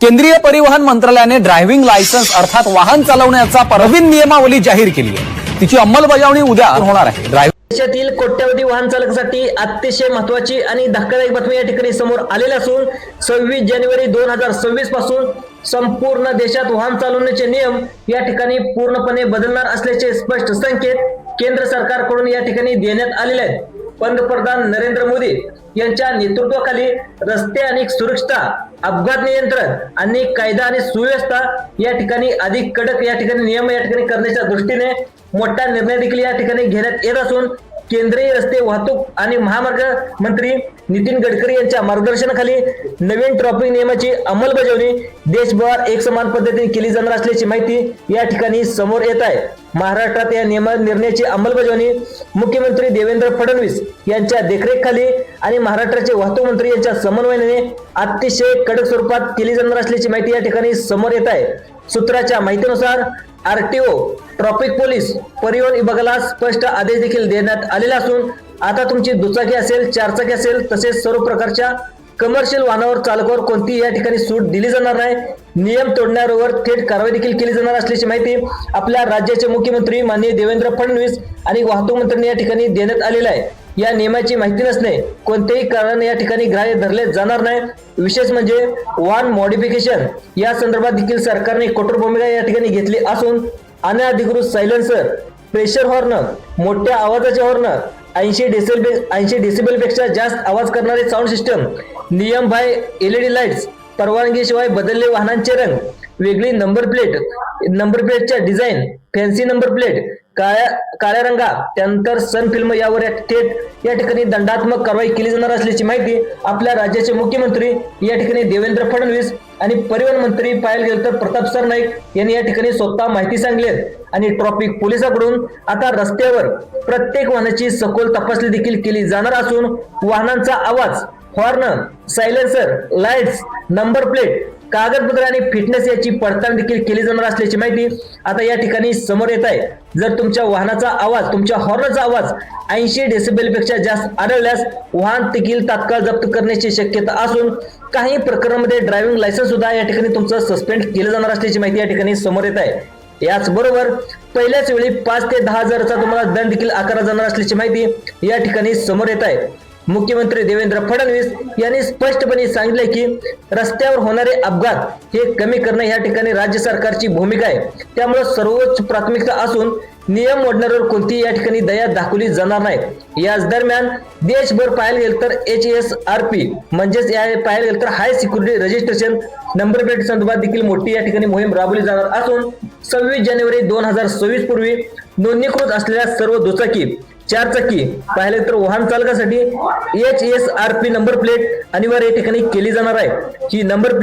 केंद्रीय परिवहन मंत्रालयाने ड्रायव्हिंग लायसन्स अर्थात वाहन चालवण्याचा नवीन नियमावली जाहीर केली आहे। तिची अंमलबजावणी उद्या होणार आहे। देशातील कोट्यावधी वाहन चालकांसाठी अतिशय महत्त्वाची आणि धक्कादायक बातमी या ठिकाणी समोर आलेली असून 26 जानेवारी 2026 पासून संपूर्ण देशात वाहन चालवण्याचे नियम या ठिकाणी पूर्णपणे बदलणार असल्याचे स्पष्ट संकेत केंद्र सरकारकडून या ठिकाणी देण्यात आलेले आहेत। पंतप्रधान नरेंद्र मोदी यांच्या नेतृत्वाखाली रस्ते आणि सुरक्षता, अपघात नियंत्रण आणि कायदा आणि सुव्यवस्था या ठिकाणी अधिक कडक या ठिकाणी नियम या ठिकाणी करण्याच्या दृष्टीने मोठा निर्णय देखील या ठिकाणी घेण्यात येत असून केंद्रीय रस्ते वाहतूक आणि महामार्ग मंत्री नितीन गडकरी यांच्या मार्गदर्शनाखाली नवीन ट्रॅफिक नियमाची अंमलबजावणी देशभर एकसमान पद्धतीने केली जाणार असल्याची माहिती या ठिकाणी समोर येत आहे। महाराष्ट्रात या निर्णयाची अंमलबजावणी मुख्यमंत्री देवेंद्र फडणवीस यांच्या देखरेखीखाली आणि महाराष्ट्राचे वाहतूक मंत्री यांच्या समन्वयाने अतिशय कडक स्वरूपात केली जाणार असल्याची माहिती या ठिकाणी समोर येत आहे। सूत्राच्या माहितीनुसार आरटीओ, ट्रॅफिक पोलीस, परिवहन विभागाला स्पष्ट आदेश देखील देण्यात आलेले असून आता तुमची दुचाकी असेल, चारचाकी असेल तसेच सर्व प्रकारच्या कमर्शियल वाहनावर चालकावर कोणतीही या ठिकाणी सूट दिली जाणार नाही। नियम तोडणाऱ्यावर थेट कारवाई देखील केली जाणार असल्याची माहिती आपल्या राज्याचे मुख्यमंत्री माननीय देवेंद्र फडणवीस आणि वाहतूक मंत्र्यांनी या ठिकाणी देण्यात आलेला आहे। या नियमाची माहिती नसणे कोणतेही कारण या ठिकाणी ग्राह्य धरले जाणार नाही। विशेष म्हणजे वाहन मॉडिफिकेशन या संदर्भात देखील सरकारने कठोर भूमिका या ठिकाणी घेतली असून अनधिकृत सायलेन्सर, प्रेशर हॉर्न, मोठ्या आवाजाचे हॉर्न, 80 डेसिबल पेक्षा जास्त आवाज करणारे साऊंड सिस्टम, नियम बाय एलईडी लाईट्स, परवानगीशिवाय बदलले वाहनांचे रंग, वेगळी नंबर प्लेटच्या डिझाईन, फॅन्सी नंबर प्लेट, काळ्या रंगा, त्यानंतर सन फिल्म यावर थेट या ठिकाणी दंडात्मक कारवाई केली जाणार असल्याची माहिती आपल्या राज्याचे मुख्यमंत्री या ठिकाणी देवेंद्र फडणवीस आणि परिवहन मंत्री पाहायला गेलं तर प्रताप सरनाईक यांनी या ठिकाणी स्वतः माहिती सांगली आहे। आणि ट्रॅफिक पोलिसांकडून आता रस्त्यावर प्रत्येक वाहनाची सखोल तपासणी देखील केली जाणार असून वाहनांचा आवाज, horn, silencer, lights, number plate, कागदपत्र आणि फिटनेस याची पडताळणी देखील केली जाणार असल्याची माहिती आता या ठिकाणी समोर येत आहे। जर तुमच्या वाहनाचा आवाज, तुमच्या हॉर्नचा आवाज 80 डेसिबल पेक्षा जास्त आढळल्यास वाहन देखील तात्काळ जप्त करण्याची शक्यता असून काही प्रकरणांमध्ये ड्रायव्हिंग लायसन्स सुद्धा या ठिकाणी तुमचं सस्पेंड केलं जाणार असल्याची माहिती या ठिकाणी समोर येत आहे। याचबरोबर पहिल्याच वेळी 5 ते 10 हजाराचा तुम्हाला दंड देखील आकारला जाणार असल्याची माहिती या ठिकाणी समोर येत आहे। मुख्यमंत्री देवेंद्र फडणवीस यांनी स्पष्टपणे सांगितले की रस्त्यावर होणारे अपघात हे कमी करणे या ठिकाणी राज्य सरकारची भूमिका आहे। त्यामुळे सर्वोच्च प्राथमिकता असून नियम मोडणाऱ्यावर कोणतीही या ठिकाणी दया दाखवली जाणार नाही। याच दरम्यान देशभर पाहायला गेलं तर HSRP म्हणजेच पाहायला गेलं तर हाय सिक्युरिटी रजिस्ट्रेशन नंबर प्लेट संदर्भात देखील मोठी या ठिकाणी मोहीम राबवली जाणार असून 26 जानेवारी 2026 पूर्वी नोंदणीकृत असलेल्या सर्व दुचाकी, चारचाकी पाहिले तर वाहन चालकासाठी HSRP नंबर प्लेट अनिवार्य ठिकाणी केली जाणार आहे। ही नंबर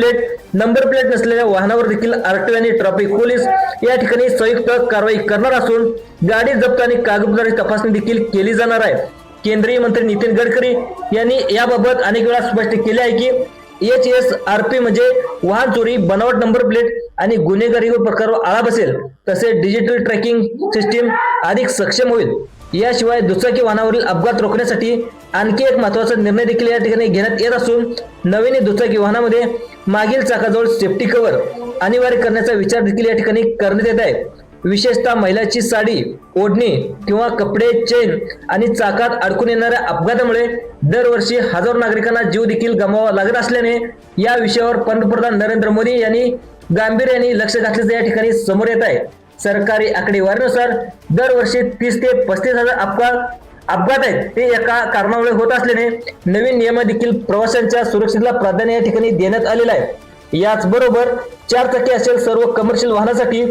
प्लेट नसलेल्या वाहनावर देखील आरटीओ आणि ट्रॅफिक पोलीस या ठिकाणी संयुक्त कारवाई करणार असून गाडी जप्त आणि कागदपत्रांची तपासणी देखील केली जाणार आहे। केंद्रीय मंत्री नितीन गडकरी यांनी याबाबत अनेक वेळा स्पष्ट केले आहे की HSRP म्हणजे वाहन चोरी, बनावट नंबर प्लेट आणि गुन्हेगारी प्रकारावर आळा बसेल, तसेच डिजिटल ट्रॅकिंग सिस्टीम अधिक सक्षम होईल। याशिवाय दुचाकी वाहनावरील अपघात रोखण्यासाठी आणखी एक महत्त्वाचा निर्णय देखील या ठिकाणी घेण्यात येत असून नवीन दुचाकी वाहनामध्ये मागील चाकाजवळ सेफ्टी कव्हर अनिवार्य करण्याचा विचार देखील या ठिकाणी करण्यात येत आहे। विशेषतः महिलाची साडी, ओढणी किंवा कपडे, चेन आणि चाकात अडकून येणाऱ्या अपघातामुळे दरवर्षी हजारो नागरिकांना जीव देखील गमवावा लागत असल्याने या विषयावर पंतप्रधान नरेंद्र मोदी यांनी गांभीर्याने लक्ष घातल्याचे या ठिकाणी समोर येत आहे। सरकारी आकडेवारीनुसार दरवर्षी 30 ते 35 हजार अपघात आहेत ते एका कारणामुळे होत असल्याने नवीन नियम देखील प्रवाशांच्या सुरक्षेला प्राधान्य या ठिकाणी देण्यात आलेलं आहे। याचबरोबर चारचाकी असेल सर्व कमर्शियल वाहनासाठी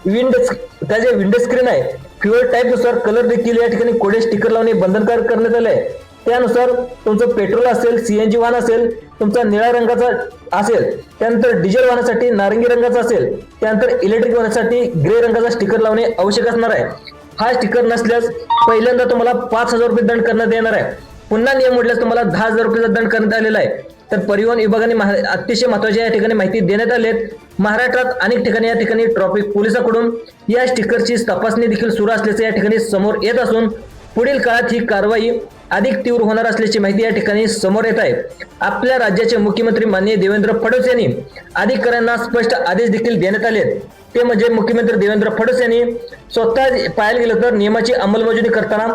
त्याचे विंडो स्क्रीन आहे, फ्युएल टाईप नुसार कलर देखील या ठिकाणी कोडे स्टिकर लावणे बंधनकारक करण्यात आले आहे। त्यानुसार तुमचं पेट्रोल असेल, CNG वाहन असेल, तुमचा निळ्या रंगाचा असेल, त्यानंतर डिझेल वाहनासाठी नारंगी रंगाचा असेल, त्यानंतर इलेक्ट्रिक वाहनासाठी ग्रे रंगाचा स्टिकर लावणे आवश्यक असणार आहे। हा स्टिकर नसल्यास पहिल्यांदा तुम्हाला 5,000 रुपये दंड करण्यात येणार आहे। पुन्हा नियम मोडल्यास तुम्हाला 10,000 रुपयाचा दंड करण्यात आलेला आहे। तर परिवहन विभागाने अतिशय महत्त्वाची या ठिकाणी माहिती देण्यात आली आहे। महाराष्ट्रात अनेक ठिकाणी या ठिकाणी ट्रॅफिक पोलिसांकडून या स्टिकरची तपासणी देखील सुरू असल्याचे या ठिकाणी समोर येत असून पुढील काळात ही कारवाई अधिक तीव्र होणार असल्याची माहिती या ठिकाणी समोर येत आहे. आपल्या राज्याचे मुख्यमंत्री माननीय देवेंद्र फडणवीस यांनी अधिकाऱ्यांना स्पष्ट आदेश देखील देण्यात आले. ते म्हणजे मुख्यमंत्री देवेंद्र फडणवीस यांनी स्वतः पाहायला गेलं तर नियमाची अंमलबजावणी करताना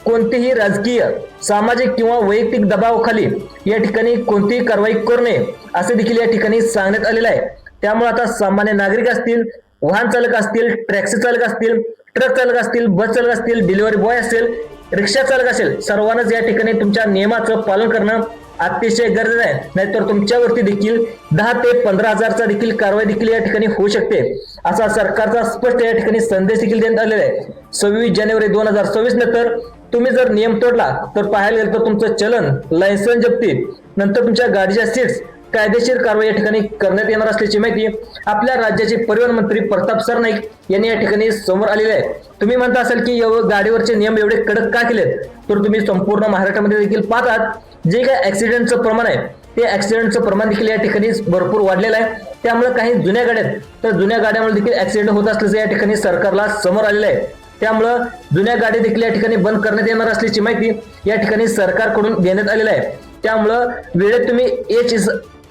कोणतीही राजकीय, सामाजिक किंवा वैयक्तिक दबावाखाली या ठिकाणी कोणतीही कारवाई करू नये असे देखील या ठिकाणी सांगण्यात आलेलं आहे. त्यामुळे आता सामान्य नागरिक असतील, वाहन चालक असतील, टॅक्सी चालक असतील, ट्रक चालक असतील, बस चालक असतील, डिलिव्हरी बॉय असेल, रिक्षा चालक असेल, सर्वांनाच या ठिकाणी तुमच्या नियमाचं पालन करणं अतिशय गरजेचं आहे. नाहीतर तुमच्यावरती देखील 10 ते 15,000चा देखील कारवाई देखील या ठिकाणी होऊ शकते असा सरकारचा स्पष्ट या ठिकाणी संदेश देखील देण्यात आलेला आहे. 26 जानेवारी 2026 नंतर तुम्ही जर नियम तोडला तर पाहायला गेलं तर तुमचं चलन, लायसन्स जप्ती, नंतर तुमच्या गाडीच्या सीट्स कायदेशीर कारवाई या ठिकाणी करण्यात येणार असल्याची माहिती आपल्या राज्याचे परिवहन मंत्री प्रताप सरनाईक यांनी या ठिकाणी समोर आलेले आहे. तुम्ही म्हणता असाल की गाडीवरचे नियम एवढे कडक का केलेत, तर तुम्ही संपूर्ण महाराष्ट्रामध्ये देखील पाहतात जे काही ऍक्सिडेंटचं प्रमाण आहे ते ऍक्सिडेंटचं प्रमाण देखील या ठिकाणी भरपूर वाढलेलं आहे. त्यामुळे काही जुन्या गाड्यात तर जुन्या गाड्यामुळे देखील ऍक्सिडेंट होत असल्याचं या ठिकाणी सरकारला समोर आलेलं आहे. त्यामुळं जुन्या गाड्या देखील या ठिकाणी बंद करण्यात येणार असल्याची माहिती या ठिकाणी सरकारकडून देण्यात आलेलं आहे. त्यामुळं वेळेत तुम्ही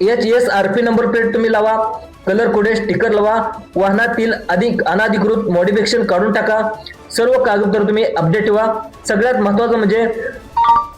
HSRP नंबर प्लेट तुम्ही लावा, कलर कोडेड स्टिकर लावा, वाहनातील अनाधिकृत मॉडिफिकेशन काढून टाका, सर्व कागदपत्र तुम्ही अपडेट ठेवा. सगळ्यात महत्वाचं म्हणजे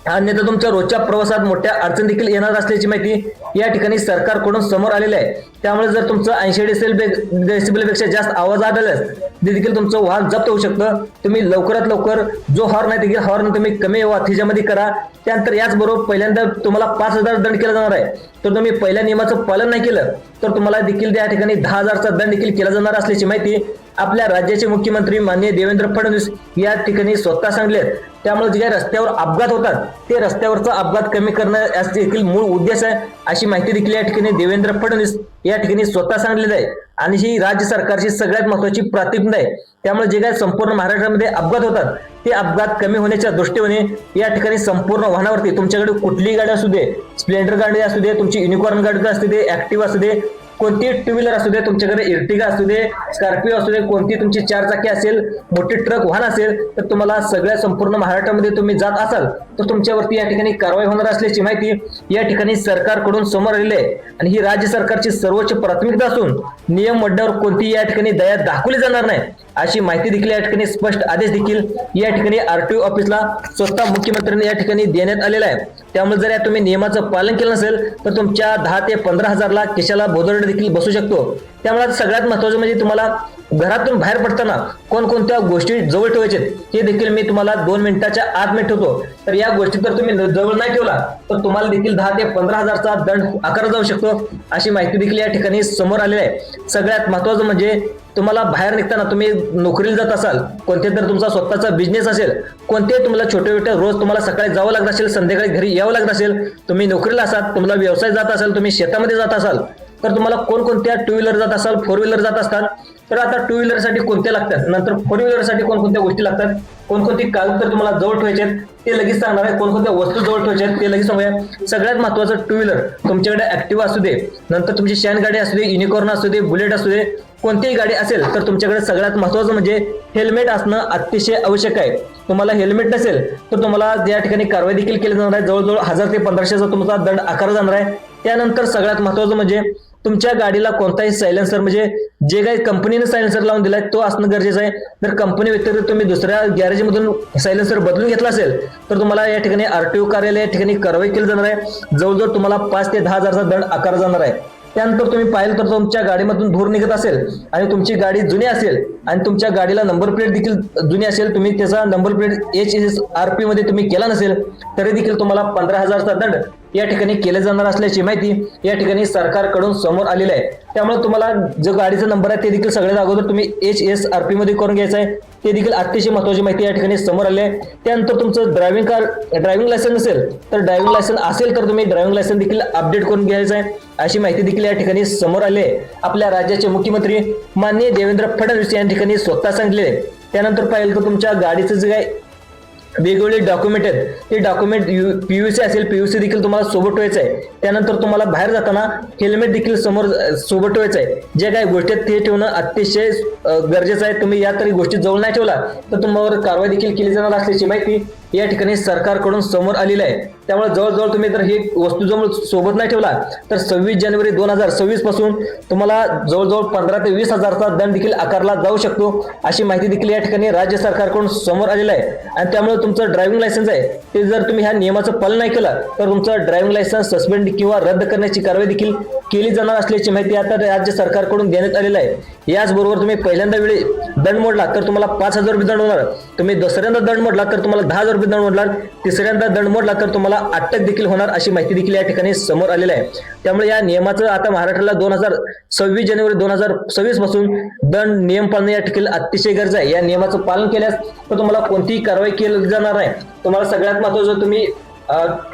अन्यथा तुमच्या रोजच्या प्रवासात मोठ्या अडचण देखील येणार असल्याची माहिती या ठिकाणी सरकारकडून समोर आलेली आहे. त्यामुळे जर तुमचं 80 डेसिबलपेक्षा जास्त आवाज आढळल्यास देखील तुमचं वाहन जप्त होऊ शकतं. तुम्ही लवकरात लवकर जो हॉर्न आहे ते हॉर्न तुम्ही कमी त्याच्यामध्ये करा. त्यानंतर याचबरोबर पहिल्यांदा तुम्हाला 5,000 दंड केला जाणार आहे. तर तुम्ही पहिल्या नियमाचं पालन नाही केलं तर तुम्हाला देखील त्या ठिकाणी 10,000चा दंड देखील केला जाणार असल्याची माहिती आपल्या राज्याचे मुख्यमंत्री माननीय देवेंद्र फडणवीस या ठिकाणी स्वतः सांगलेत. त्यामुळे जे काही रस्त्यावर अपघात होतात ते रस्त्यावरचा अपघात कमी करणं याचा देखील मूळ उद्देश आहे अशी माहिती देखील या ठिकाणी देवेंद्र फडणवीस या ठिकाणी स्वतः सांगलेलं आहे. आणि ही राज्य सरकारची सगळ्यात महत्वाची प्राथमिकता आहे. त्यामुळे जे काही संपूर्ण महाराष्ट्रामध्ये अपघात होतात ते अपघात कमी होण्याच्या दृष्टीने या ठिकाणी संपूर्ण वाहनावरती तुमच्याकडे कुठलीही गाडी असू दे, स्प्लेंडर गाडी असू दे, तुमची युनिकॉर्न गाडी असू दे, ऍक्टिव्हा असू दे, कोणती टू व्हीलर असू दे, तुमच्याकडे इर्टिगा असू दे, स्कॉर्पिओ असू दे, कोणती तुमची 4 चाकी असेल, मोठी ट्रक वाहन असेल, तर तुम्हाला सगळ्या संपूर्ण महाराष्ट्रामध्ये तुम्ही जात असाल तर तुमच्यावरती या ठिकाणी कारवाई होणार असल्याची माहिती या ठिकाणी सरकारकडून समोर आलेली आहे. आणि ही राज्य सरकारची सर्वोच्च प्राथमिकता असून नियम मोडण्यावर कोणतीही या ठिकाणी दया दाखवली जाणार नाही अशी माहिती देखील या ठिकाणी स्पष्ट आदेश देखील या ठिकाणी RTO ऑफिसला स्वतः मुख्यमंत्र्यांनी या ठिकाणी देण्यात आलेला आहे. त्यामुळे जर या तुम्ही नियमाचं पालन केलं नसेल तर तुमच्या 10 ते 15,000ला केशाला बोदरड देखील बसू शकतो. त्यामुळे सगळ्यात महत्वाचं म्हणजे तुम्हाला घरातून बाहेर पडताना कोणकोणत्या गोष्टी जवळ ठेवायचे हे देखील मी तुम्हाला 2 मिनिटाच्या आत मी ठेवतो. तर या गोष्टी जर तुम्ही जवळ नाही ठेवला तर तुम्हाला देखील 10 ते 15,000चा दंड आकारला जाऊ शकतो अशी माहिती देखील या ठिकाणी समोर आलेली आहे. सगळ्यात महत्वाचं म्हणजे तुम्हाला बाहेर निघताना तुम्ही नोकरीला जात असाल, कोणते तर तुमचा स्वतःचा बिझनेस असेल, कोणते तुम्हाला छोटे छोटे रोज तुम्हाला सकाळी जावं लागत असेल, संध्याकाळी घरी यावं लागत असेल, तुम्ही नोकरीला असाल, तुम्हाला व्यवसाय जात असाल, तुम्ही शेतामध्ये जात असाल, तर तुम्हाला कोणकोणत्या 2 व्हीलर जात असाल, 4 व्हीलर जात असतात तर आता 2 व्हीलरसाठी कोणत्या लागतात, नंतर 4 व्हीलरसाठी कोणकोणत्या गोष्टी लागतात, कोणकोणती कागदपत्र तुम्हाला जवळ ठेवायचे ते लगेच सांगणार आहे, कोणकोणत्या वस्तू जवळ ठेवायच्या ते लगेच सांगूया. सगळ्यात महत्वाचं 2 व्हीलर तुमच्याकडे ऍक्टिव्हा असू दे, नंतर तुमची शॅन गाडी असू दे, युनिकॉर्न असू दे, बुलेट असू दे, कोणतीही गाडी असेल तर तुमच्याकडे सगळ्यात महत्वाचं म्हणजे हेल्मेट असणं अतिशय आवश्यक आहे. तुम्हाला हेल्मेट नसेल तर तुम्हाला या ठिकाणी कारवाई देखील केली जाणार आहे. जवळजवळ 1000 ते 1500चा तुमचा दंड आकारला जाणार आहे. त्यानंतर सगळ्यात महत्वाचं म्हणजे तुमच्या गाडीला कोणताही सायलेन्सर म्हणजे जे काही कंपनीने सायलेन्सर लावून दिलाय तो असणं गरजेचं आहे. जर कंपनी व्यतिरिक्त तुम्ही दुसऱ्या गॅरेजमधून सायलेन्सर बदलून घेतला असेल तर तुम्हाला या ठिकाणी RTO कार्यालय या ठिकाणी कारवाई केली जाणार आहे. जवळजवळ तुम्हाला 5 ते 10,000चा दंड आकारला जाणार आहे. त्यानंतर तुम्ही पाहिलं तर तुमच्या गाडीमधून धूर निघत असेल आणि तुमची गाडी जुनी असेल आणि तुमच्या गाडीला नंबर प्लेट देखील जुनी असेल, तुम्ही त्याचा नंबर प्लेट HSRP मध्ये तुम्ही केला नसेल तरी देखील तुम्हाला 15,000चा दंड या ठिकाणी केले जाणार असल्याची माहिती या ठिकाणी सरकारकडून समोर आलेली आहे. त्यामुळे तुम्हाला जो गाडीचा नंबर आहे ते देखील सगळ्यात अगोदर तुम्ही HSRP मध्ये करून घ्यायचं आहे. ते देखील अतिशय महत्वाची माहिती या ठिकाणी समोर आली आहे. त्यानंतर तुमचं ड्रायव्हिंग लायसन्स नसेल तर ड्रायव्हिंग लायसन्स असेल तर तुम्ही ड्रायव्हिंग लायसन्स देखील अपडेट करून घ्यायचं आहे अशी माहिती देखील या ठिकाणी समोर आली आहे. आपल्या राज्याचे मुख्यमंत्री माननीय देवेंद्र फडणवीस या ठिकाणी स्वतः सांगितले. त्यानंतर पाहिलं तर तुमच्या गाडीचं जे काही वेगवेगळे डॉक्युमेंट आहेत ते डॉक्युमेंट PUC असेल, PUC देखील तुम्हाला सोबत ठेवायचं आहे. त्यानंतर तुम्हाला बाहेर जाताना हेल्मेट देखील सोबत ठेवायचं आहे. जे काही गोष्टी आहेत ते ठेवणं अतिशय गरजेचं आहे. तुम्ही या तरी गोष्टी जवळ नाही ठेवला तर तुम्हाला कारवाई देखील केली जाणार असल्याची माहिती या ठिकाणी सरकारकडून समोर आलेलं आहे। त्यामुळे जवळजवळ तुम्ही जर ही वस्तू जवळ सोबत नाही ठेवला तर 26 जानेवारी 2026 पासून तुम्हाला जवळजवळ 15 ते 20 हजारचा दंड देखील आकारला जाऊ शकतो, अशी माहिती देखील या ठिकाणी राज्य सरकारकडून समोर आलेलं आहे। आणि त्यामुळे तुमचं ड्रायव्हिंग लायसन्स आहे ते जर तुम्ही ह्या नियमाचं पालन नाही केलं तर तुमचं ड्रायव्हिंग लायसन्स सस्पेंड किंवा रद्द करण्याची कारवाई देखील केली जाणार असल्याची माहिती आता राज्य सरकारकडून देण्यात आलेली आहे। याचबरोबर तुम्ही पहिल्यांदा वेळी दंड मोडला तर तुम्हाला 5,000 रुपये दंड होणार, तुम्ही दुसऱ्यांदा दंड मोडला तर तुम्हाला 10,000 रुपये दंड होणार, तिसऱ्यांदा दंड मोडला तर तुम्हाला अटक देखील होणार, अशी माहिती देखील या ठिकाणी समोर आलेली आहे। त्यामुळे या नियमाचं आता महाराष्ट्राला 26 जानेवारी 2026 पासून दंड नियम पाळणे या ठिकाणी अतिशय गरज आहे। या नियमाचं पालन केल्यास तर तुम्हाला कोणतीही कारवाई केली जाणार आहे। तुम्हाला सगळ्यात महत्त्वाचं तुम्ही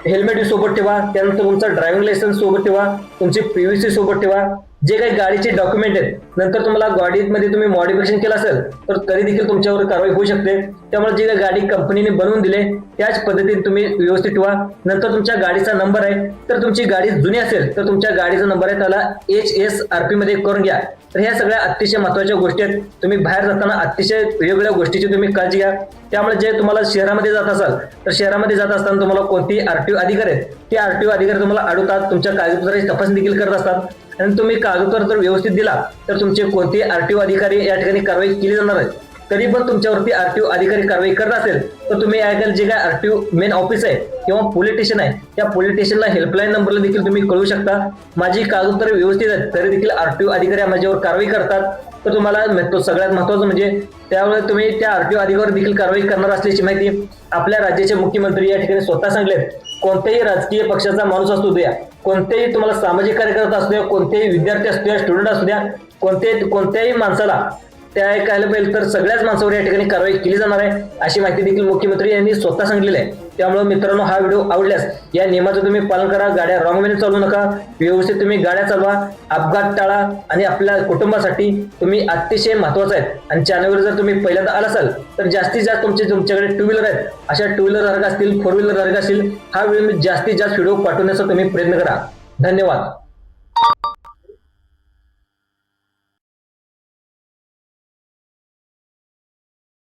हेल्मेट सोबत ठेवा, त्यानंतर तुमचा ड्रायव्हिंग लायसन्स सोबत ठेवा, तुमची पीयूसी सोबत ठेवा, जे काही गाडीचे डॉक्युमेंट आहेत, नंतर तुम्हाला गाडीमध्ये तुम्ही मॉडिफिकेशन केलं असेल तर तरी देखील तुमच्यावर कारवाई होऊ शकते। त्यामुळे जे काही गाडी कंपनीने बनवून दिले त्याच पद्धतीने तुम्ही व्यवस्थित ठेवा। नंतर तुमच्या गाडीचा नंबर आहे तर तुमची गाडी जुनी असेल तर तुमच्या गाडीचा नंबर आहे त्याला HSRP मध्ये करून घ्या। तर ह्या सगळ्या अतिशय महत्त्वाच्या गोष्टी आहेत। तुम्ही बाहेर जाताना अतिशय वेगवेगळ्या गोष्टीची तुम्ही काळजी घ्या। त्यामुळे जे तुम्हाला शहरामध्ये जात असाल तर शहरामध्ये जात असताना तुम्हाला कोणती RTO अधिकारी आहेत ते RTO अधिकारी तुम्हाला अडवतात, तुमच्या कागदपत्राची तपासणी देखील करत असतात आणि तुम्ही कागदपत्र जर व्यवस्थित दिला तर तुमचे कोणते RTO अधिकारी या ठिकाणी कारवाई केली जाणार आहे। तरी पण तुमच्यावरती RTO अधिकारी कारवाई करत असेल तर तुम्ही याकडे जे काय RTO मेन ऑफिस आहे किंवा पोलीस स्टेशन आहे त्या पोलीस स्टेशनला हेल्पलाईन नंबरला देखील तुम्ही कळू शकता, माझी कागदपत्रे व्यवस्थित आहेत, तरी देखील RTO अधिकारी माझ्यावर कारवाई करतात। तर तुम्हाला सगळ्यात महत्त्वाचं म्हणजे त्यावेळेस तुम्ही त्या RTO अधिकाऱ्यावर देखील कारवाई करणार असल्याची माहिती आपल्या राज्याचे मुख्यमंत्री या ठिकाणी स्वतः सांगलेत। कोणत्याही राजकीय पक्षाचा माणूस असू द्या, कोणत्याही तुम्हाला सामाजिक कार्यकर्ता असू द्या, कोणतेही विद्यार्थी असू द्या, स्टुडंट असू द्या, कोणत्याही माणसाला त्या ऐकायला पाहिजे तर सगळ्याच माणसावर या ठिकाणी कारवाई केली जाणार आहे, अशी माहिती देखील मुख्यमंत्री यांनी स्वतः सांगितलेली आहे। त्यामुळे मित्रांनो, हा व्हिडिओ आवडल्यास या नियमाचं तुम्ही पालन करा, गाड्या रॉंग वेने चालवू नका, व्यवस्थित तुम्ही गाड्या चालवा, अपघात टाळा आणि आपल्या कुटुंबासाठी तुम्ही अतिशय महत्त्वाचं आहे। आणि चॅनलवर जर तुम्ही पहिल्यांदा आला असाल तर जास्तीत जास्त तुमच्याकडे टू व्हीलर आहेत, अशा टू व्हीलर धारक असतील, फोर व्हीलर धारक असतील, हा व्हिडिओ जास्तीत जास्त व्हिडिओ पाठवण्याचा तुम्ही प्रयत्न करा। धन्यवाद।